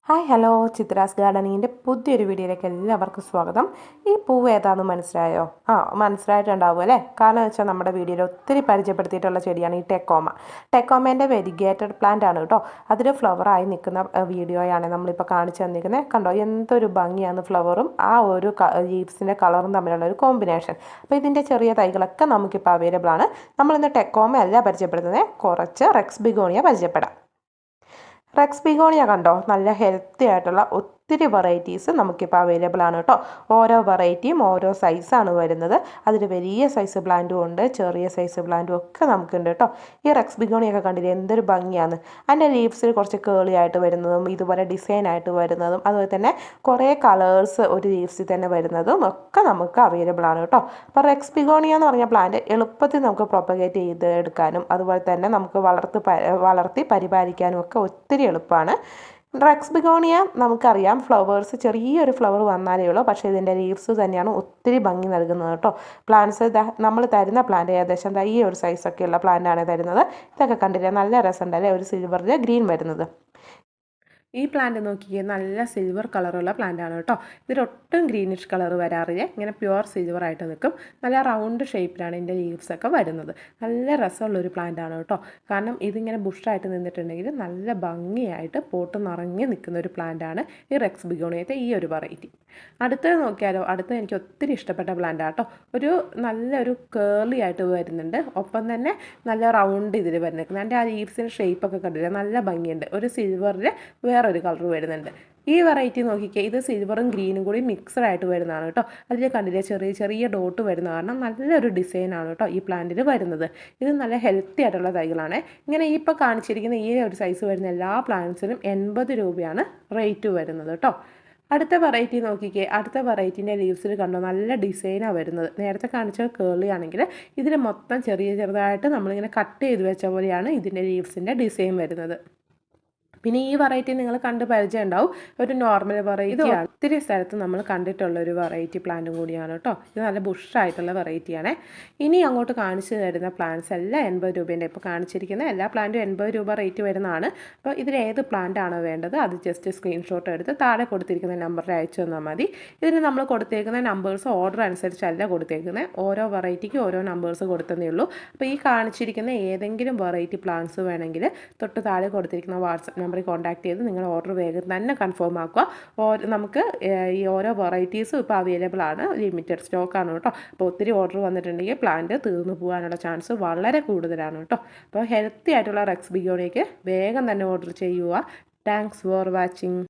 Hi hello Chitra's ഗാർഡനിങ്ങിൻ്റെ പുതിയൊരു വീഡിയോയിലേക്ക് എല്ലാവർക്കും സ്വാഗതം. ഈ പൂവ് ഏതാണെന്ന് മനസ്സിലായോ? മനസ്സിലായിട്ടുണ്ടാവും അല്ലേ? കാരണം വെച്ചാൽ നമ്മുടെ വീഡിയോയിൽ ഒത്തിരി പരിചയപ്പെടുത്തിയിട്ടുള്ള ചെടിയാണ് ഈ ടെക്കോമ. ടെക്കോമേൻ്റെ വെരിഗേറ്റഡ് പ്ലാന്റ് ആണ് കേട്ടോ. അതിൽ ഫ്ലവറായി നിൽക്കുന്ന വീഡിയോയാണ് നമ്മളിപ്പോൾ കാണിച്ചു തന്നിരിക്കുന്നത്. കണ്ടോ എന്തൊരു ഭംഗിയാണ് ഫ്ലവറും ആ ഒരു ലീവ്സിൻ്റെ കളറും തമ്മിലുള്ള ഒരു കോമ്പിനേഷൻ. അപ്പോൾ ഇതിൻ്റെ ചെറിയ തൈകളൊക്കെ നമുക്കിപ്പോൾ അവൈലബിൾ ആണ്. നമ്മളിന്ന് ടെക്കോമ അല്ല പരിചയപ്പെടുത്തുന്നത്, കുറച്ച് റെക്സ് ബിഗോണിയ പരിചയപ്പെടാം. റെക്സ് ബിഗോണിയ കണ്ടോ, നല്ല ഹെൽത്തി ആയിട്ടുള്ള ഒത്തിരി വെറൈറ്റീസ് നമുക്കിപ്പോൾ അവൈലബിൾ ആണ് കേട്ടോ. ഓരോ വെറൈറ്റിയും ഓരോ സൈസാണ് വരുന്നത്. അതിൽ വലിയ സൈസ് പ്ലാന്റും ഉണ്ട്, ചെറിയ സൈസ് പ്ലാന്റും ഒക്കെ നമുക്കുണ്ട് കേട്ടോ. ഈ റെക്സ് ബിഗോണിയൊക്കെ കണ്ടില്ലേ എന്തൊരു ഭംഗിയാണ്. അതിൻ്റെ ലീവ്സിൽ കുറച്ച് കേളി ആയിട്ട് വരുന്നതും ഇതുപോലെ ഡിസൈൻ ആയിട്ട് വരുന്നതും അതുപോലെ തന്നെ കുറേ കളേഴ്സ് ഒരു ലീവ്സിൽ തന്നെ വരുന്നതും ഒക്കെ നമുക്ക് അവൈലബിൾ ആണ് കേട്ടോ. അപ്പോൾ റെക്സ് ബിഗോണിയ എന്ന് പറഞ്ഞ പ്ലാന്റ് എളുപ്പത്തിൽ നമുക്ക് പ്രൊപ്പഗേറ്റ് ചെയ്ത് എടുക്കാനും അതുപോലെ തന്നെ നമുക്ക് വളർത്തി പരിപാലിക്കാനും ഒക്കെ ഒത്തിരി എളുപ്പമാണ്. റെക്സ് ബിഗോണിയ നമുക്കറിയാം ഫ്ലവേഴ്സ് ചെറിയൊരു ഫ്ലവർ വന്നാലേ ഉള്ളൂ, പക്ഷേ ഇതിൻ്റെ ലീവ്സ് തന്നെയാണ് ഒത്തിരി ഭംഗി നൽകുന്നത് കേട്ടോ. പ്ലാന്റ്സ് നമ്മൾ തരുന്ന പ്ലാന്റ് ഏകദേശം ഈ ഒരു സൈസൊക്കെയുള്ള പ്ലാന്റാണ് തരുന്നത്. ഇതൊക്കെ കണ്ടില്ലേ നല്ല രസമുണ്ടല്ലേ, ഒരു സിൽവറിൽ ഗ്രീൻ വരുന്നത്. ഈ പ്ലാന്റ് നോക്കിയേ, നല്ല സിൽവർ കളറുള്ള പ്ലാന്റ് ആണ് കേട്ടോ. ഇതിലൊട്ടും ഗ്രീനിഷ് കളർ വരാറില്ല, ഇങ്ങനെ പ്യുവർ സിൽവർ ആയിട്ട് നിൽക്കും. നല്ല റൗണ്ട് ഷേപ്പിലാണ് ഇതിൻ്റെ ലീവ്സ് ഒക്കെ വരുന്നത്. നല്ല രസമുള്ളൊരു പ്ലാന്റ് ആണ് കേട്ടോ. കാരണം ഇതിങ്ങനെ ബുഷായിട്ട് നിന്നിട്ടുണ്ടെങ്കിൽ നല്ല ഭംഗിയായിട്ട് പോട്ട് നിറഞ്ഞ് നിൽക്കുന്ന ഒരു പ്ലാന്റ് ആണ് ഈ റെക്സ് ബിഗോണിയത്തെ ഈ ഒരു വെറൈറ്റി. അടുത്തത് നോക്കിയാലോ, അടുത്തത് എനിക്ക് ഒത്തിരി ഇഷ്ടപ്പെട്ട പ്ലാന്റ് ആട്ടോ. നല്ലൊരു കേർലി ആയിട്ട് വരുന്നുണ്ട്, ഒപ്പം തന്നെ നല്ല റൗണ്ട് ഇതിൽ വരുന്നത്. എൻ്റെ ആ ലീവ്സിൻ്റെ ഷേപ്പൊക്കെ കണ്ടില്ല, നല്ല ഭംഗിയുണ്ട്. ഒരു സിൽവറിൽ വേറൊരു കളർ വരുന്നുണ്ട്. ഈ വെറൈറ്റി നോക്കിക്കേ, ഇത് സിൽവറും ഗ്രീനും കൂടി മിക്സഡ് ആയിട്ട് വരുന്നതാണ് കേട്ടോ. അതിൽ കണ്ടില്ലേ ചെറിയ ചെറിയ ഡോട്ട് വരുന്ന കാരണം നല്ലൊരു ഡിസൈനാണ് കേട്ടോ ഈ പ്ലാന്റിൽ വരുന്നത്. ഇത് നല്ല ഹെൽത്തി ആയിട്ടുള്ള തൈകളാണ്. ഇങ്ങനെ ഇപ്പോൾ കാണിച്ചിരിക്കുന്ന ഈ ഒരു സൈസ് വരുന്ന എല്ലാ പ്ലാന്റ്സിനും 80 രൂപയാണ് റേറ്റ് വരുന്നത് കേട്ടോ. അടുത്ത വെറൈറ്റി നോക്കിക്കേ, അടുത്ത വെറൈറ്റീൻ്റെ ലീവ്സിൽ കണ്ടോ നല്ല ഡിസൈനാണ് വരുന്നത്. നേരത്തെ കാണിച്ച കേളി ആണെങ്കിൽ ഇതിൽ മൊത്തം ചെറുതായിട്ട് നമ്മളിങ്ങനെ കട്ട് ചെയ്ത് വെച്ച പോലെയാണ് ഇതിൻ്റെ ലീവ്സിൻ്റെ ഡിസൈൻ വരുന്നത്. പിന്നെ ഈ വെറൈറ്റി നിങ്ങൾ കണ്ട് പരിചയം ഉണ്ടാവും, ഒരു നോർമൽ വെറൈറ്റി ആണ്. ഒത്തിരി സ്ഥലത്ത് നമ്മൾ കണ്ടിട്ടുള്ള ഒരു വെറൈറ്റി പ്ലാന്റും കൂടിയാണ് കേട്ടോ. ഇത് നല്ല ബുഷായിട്ടുള്ള വെറൈറ്റിയാണ്. ഇനി അങ്ങോട്ട് കാണിച്ചു തരുന്ന പ്ലാന്റ്സ് എല്ലാം 80 രൂപേൻ്റെ. ഇപ്പോൾ കാണിച്ചിരിക്കുന്ന എല്ലാ പ്ലാന്റും 80 രൂപ റേറ്റ് വരുന്നതാണ്. അപ്പോൾ ഇതിൽ ഏത് പ്ലാന്റ് ആണോ വേണ്ടത് അത് ജസ്റ്റ് സ്ക്രീൻഷോട്ട് എടുത്ത് താഴെ കൊടുത്തിരിക്കുന്ന നമ്പറിൽ അയച്ചു തന്നാൽ മതി. ഇതിന് നമ്മൾ കൊടുത്തേക്കുന്ന നമ്പേഴ്സ് ഓർഡർ അനുസരിച്ചല്ല കൊടുത്തേക്കുന്നത്, ഓരോ വെറൈറ്റിക്ക് ഓരോ നമ്പേഴ്സ് കൊടുത്തതേ ഉള്ളൂ. അപ്പോൾ ഈ കാണിച്ചിരിക്കുന്ന ഏതെങ്കിലും വെറൈറ്റി പ്ലാന്റ്സ് വേണമെങ്കിൽ തൊട്ട് താഴെ കൊടുത്തിരിക്കുന്ന വാട്സപ്പ് നമ്പറിൽ കോൺടാക്ട് ചെയ്ത് നിങ്ങൾ ഓർഡർ വേഗം തന്നെ കൺഫേം ആക്കുക. നമുക്ക് ഈ ഓരോ വെറൈറ്റീസും ഇപ്പോൾ അവൈലബിൾ ആണ്, ലിമിറ്റഡ് സ്റ്റോക്കാണ് കേട്ടോ. അപ്പോൾ ഒത്തിരി ഓർഡർ വന്നിട്ടുണ്ടെങ്കിൽ പ്ലാന്റ് തീർന്നു പോകാനുള്ള ചാൻസ് വളരെ കൂടുതലാണ് കേട്ടോ. അപ്പോൾ ഹെൽത്തി ആയിട്ടുള്ള റെക്സ് ബിഗോണിയക്ക് വേഗം തന്നെ ഓർഡർ ചെയ്യുക. Thanks for watching.